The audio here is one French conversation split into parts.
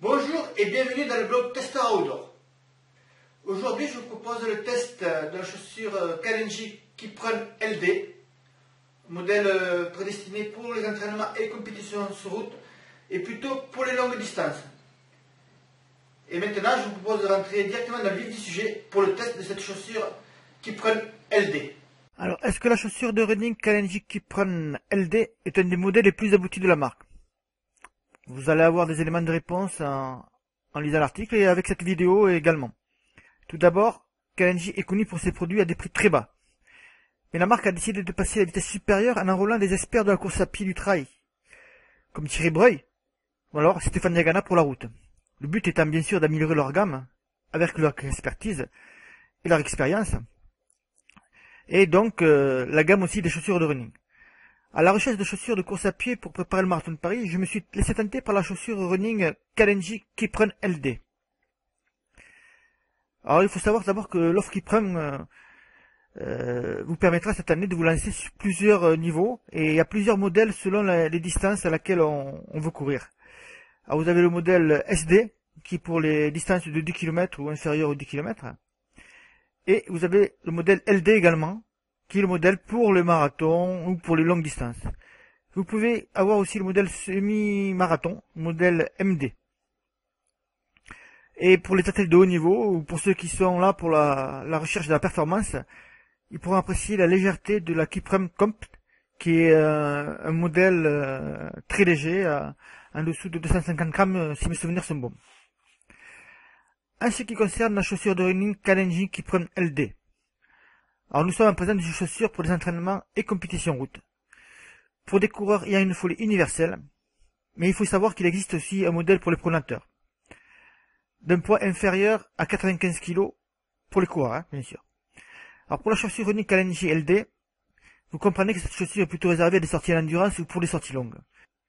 Bonjour et bienvenue dans le blog Tester Outdoor. Aujourd'hui je vous propose le test de la chaussure Kalenji Kipron LD, modèle prédestiné pour les entraînements et compétitions sur route et plutôt pour les longues distances. Et maintenant je vous propose de rentrer directement dans le vif du sujet pour le test de cette chaussure Kipron LD. Alors, est-ce que la chaussure de running Kalenji Kipron LD est un des modèles les plus aboutis de la marque? Vous allez avoir des éléments de réponse en lisant l'article et avec cette vidéo également. Tout d'abord, Kalenji est connu pour ses produits à des prix très bas. Mais la marque a décidé de passer à la vitesse supérieure en enrôlant des experts de la course à pied du trail, comme Thierry Breuil ou alors Stéphane Diagana pour la route. Le but étant bien sûr d'améliorer leur gamme avec leur expertise et leur expérience, et donc la gamme aussi des chaussures de running. À la recherche de chaussures de course à pied pour préparer le marathon de Paris, je me suis laissé tenter par la chaussure running Kalenji Kipron LD. Alors il faut savoir d'abord que l'offre Kipron vous permettra cette année de vous lancer sur plusieurs niveaux et il y a plusieurs modèles selon les distances à laquelle on veut courir. Alors vous avez le modèle SD qui est pour les distances de 10 km ou inférieures aux 10 km. Et vous avez le modèle LD également, qui est le modèle pour le marathon ou pour les longues distances. Vous pouvez avoir aussi le modèle semi-marathon, modèle MD. Et pour les athlètes de haut niveau, ou pour ceux qui sont là pour la recherche de la performance, ils pourront apprécier la légèreté de la Kipron Comp, qui est un modèle très léger, en dessous de 250 grammes si mes souvenirs sont bons. En ce qui concerne la chaussure de running Kalenji Kipron LD. Alors nous sommes en présence d'une chaussure pour des entraînements et compétitions route. Pour des coureurs, il y a une folie universelle, mais il faut savoir qu'il existe aussi un modèle pour les pronateurs. D'un poids inférieur à 95 kg pour les coureurs, bien sûr. Alors pour la chaussure running Kalenji LD, vous comprenez que cette chaussure est plutôt réservée à des sorties à l'endurance ou pour des sorties longues.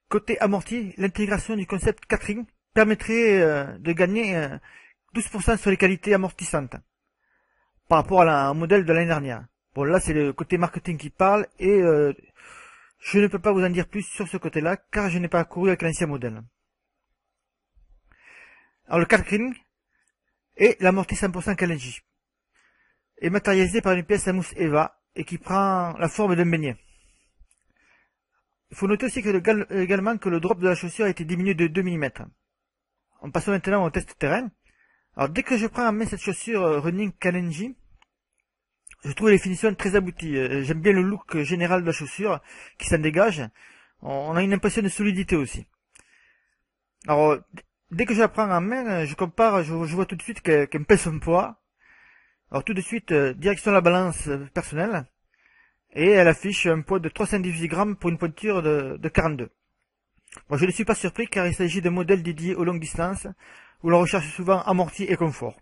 Côté amorti, l'intégration du concept 4-ring permettrait de gagner 12% sur les qualités amortissantes par rapport à un modèle de l'année dernière. Bon, là, c'est le côté marketing qui parle et je ne peux pas vous en dire plus sur ce côté-là car je n'ai pas couru avec l'ancien modèle. Alors, le 4-ring est l'amorti 100% Kalenji est matérialisé par une pièce à mousse Eva et qui prend la forme d'un beignet. Il faut noter aussi également que le drop de la chaussure a été diminué de 2 mm. En passant maintenant au test terrain. Alors dès que je prends en main cette chaussure running Kalenji, je trouve les finitions très abouties. J'aime bien le look général de la chaussure qui s'en dégage. On a une impression de solidité aussi. Alors dès que je la prends en main, je compare, je vois tout de suite qu'elle me pèse son poids. Alors tout de suite, direction la balance personnelle. Et elle affiche un poids de 318 grammes pour une pointure de 42. Bon, je ne suis pas surpris car il s'agit d'un modèle dédié aux longues distances où l'on recherche souvent amorti et confort.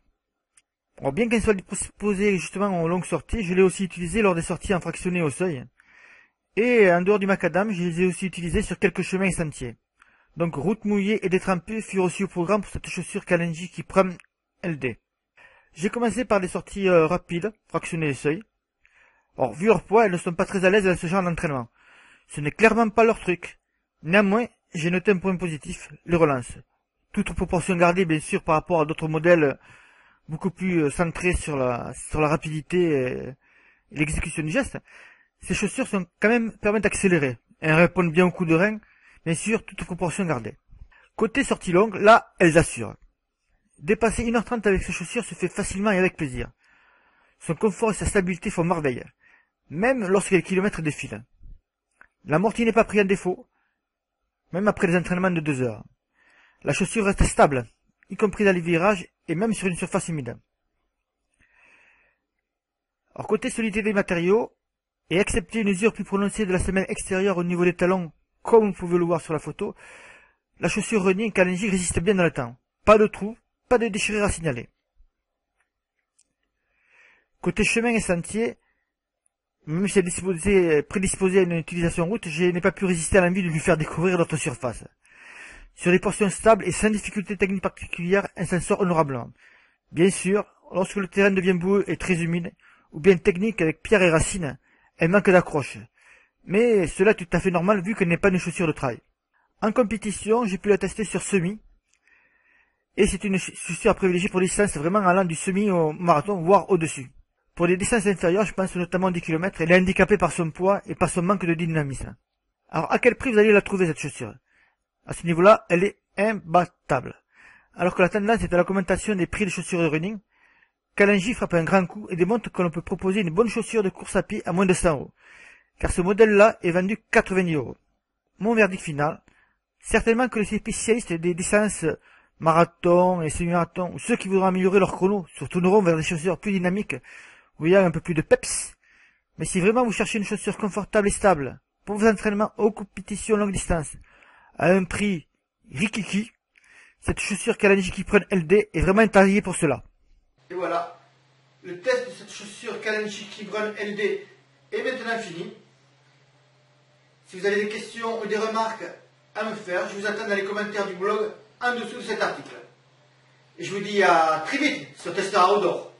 Alors, bien qu'elle soit disposée justement aux longues sorties, je l'ai aussi utilisé lors des sorties en fractionné au seuil. Et en dehors du macadam, je les ai aussi utilisés sur quelques chemins et sentiers. Donc route mouillée et détrempée furent aussi au programme pour cette chaussure Kalenji Kipron LD. J'ai commencé par des sorties rapides, fractionnées au seuil. Or, vu leur poids, elles ne sont pas très à l'aise dans ce genre d'entraînement. Ce n'est clairement pas leur truc. Néanmoins, j'ai noté un point positif, les relances. Toute proportion gardée, bien sûr, par rapport à d'autres modèles beaucoup plus centrés sur la rapidité et l'exécution du geste. Ces chaussures sont quand même permettent d'accélérer. Elles répondent bien au coup de rein, bien sûr, toute proportion gardée. Côté sortie longue, là, elles assurent. Dépasser 1h30 avec ces chaussures se fait facilement et avec plaisir. Son confort et sa stabilité font merveille, même lorsque les kilomètres défilent. L'amorti n'est pas pris en défaut, même après les entraînements de 2 heures. La chaussure reste stable, y compris dans les virages et même sur une surface humide. Alors côté solidité des matériaux, et excepté une usure plus prononcée de la semelle extérieure au niveau des talons, comme vous pouvez le voir sur la photo, la chaussure running Kalenji résiste bien dans le temps. Pas de trous, pas de déchirure à signaler. Côté chemin et sentier, même si elle est prédisposée à une utilisation route, je n'ai pas pu résister à l'envie de lui faire découvrir d'autres surfaces. Sur des portions stables et sans difficulté technique particulière, elle s'en sort honorablement. Bien sûr, lorsque le terrain devient boueux et très humide, ou bien technique avec pierre et racines, elle manque d'accroche. Mais cela est tout à fait normal vu qu'elle n'est pas une chaussure de trail. En compétition, j'ai pu la tester sur semi, Et c'est une chaussure à privilégier pour les distances vraiment allant du semi au marathon, voire au-dessus. Pour les distances inférieures, je pense notamment 10 km, elle est handicapée par son poids et par son manque de dynamisme. Alors, à quel prix vous allez la trouver, cette chaussure? À ce niveau-là, elle est imbattable. Alors que la tendance est à l'augmentation des prix de chaussures de running, Kalenji frappe un grand coup et démontre que l'on peut proposer une bonne chaussure de course à pied à moins de 100 euros. Car ce modèle-là est vendu 90 euros. Mon verdict final, certainement que les spécialistes des distances marathon et semi-marathon, ou ceux qui voudront améliorer leur chrono, se tourneront vers des chaussures plus dynamiques, où il y a un peu plus de peps. Mais si vraiment vous cherchez une chaussure confortable et stable, pour vos entraînements aux compétitions longue distance, à un prix rikiki, cette chaussure Kalenji Kipron LD est vraiment taillée pour cela. Et voilà, le test de cette chaussure Kalenji Kipron LD est maintenant fini. Si vous avez des questions ou des remarques à me faire, je vous attends dans les commentaires du blog en dessous de cet article. Et je vous dis à très vite sur Testera Outdoor.